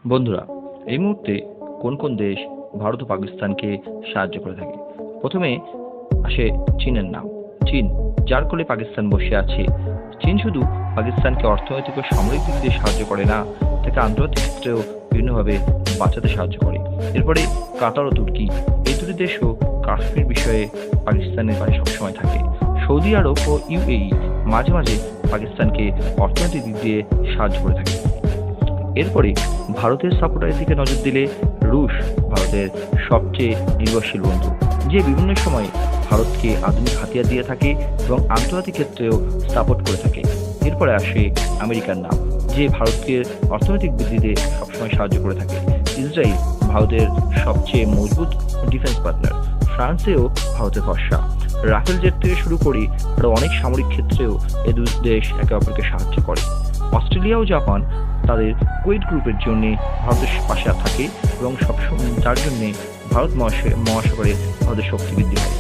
বন্ধুরা, এই মুহূর্তে কোন কোন দেশ ভারত ও পাকিস্তানকে সাহায্য করে থাকে? প্রথমে আসে চীনের নাম। চীন, যার কোলে পাকিস্তান বসে আছে। চীন শুধু পাকিস্তানকে অর্থনৈতিক ও সামরিক দিক দিয়ে সাহায্য করে না, তাকে আন্তর্জাতিক ক্ষেত্রেও বিভিন্নভাবে বাঁচাতে সাহায্য করে। এরপরে কাতার ও তুর্কি, এই দুটি দেশও কাশ্মীর বিষয়ে পাকিস্তানের পাশে সবসময় থাকে। সৌদি আরব ও ইউএই মাঝে মাঝে পাকিস্তানকে অর্থনৈতিক দিক দিয়ে সাহায্য করে থাকে। এরপরে ভারতের সাপোর্টারের দিকে নজর দিলে রুশ ভারতের সবচেয়ে নির্ভরশীল বন্ধু, যে বিভিন্ন সময় ভারতকে আধুনিক হাতিয়ার দিয়ে থাকে এবং আন্তর্জাতিক ক্ষেত্রেও সাপোর্ট করে থাকে। এরপরে আসে আমেরিকার নাম, যে ভারতকে অর্থনৈতিক বৃদ্ধিতে সবসময় সাহায্য করে থাকে। ইসরায়েল ভারতের সবচেয়ে মজবুত ডিফেন্স পার্টনার। ফ্রান্সেও ভারতের ভরসা। রাফেল জেট থেকে শুরু করে আরও অনেক সামরিক ক্ষেত্রেও এই দুই দেশ একে অপরকে সাহায্য করে। অস্ট্রেলিয়া ও জাপান তাদের কুয়েত গ্রুপের জন্য ভারতের পাশে থাকে এবং সবসময় যার জন্যে ভারত মহাসাগরে ভারতের শক্তি বৃদ্ধি হয়।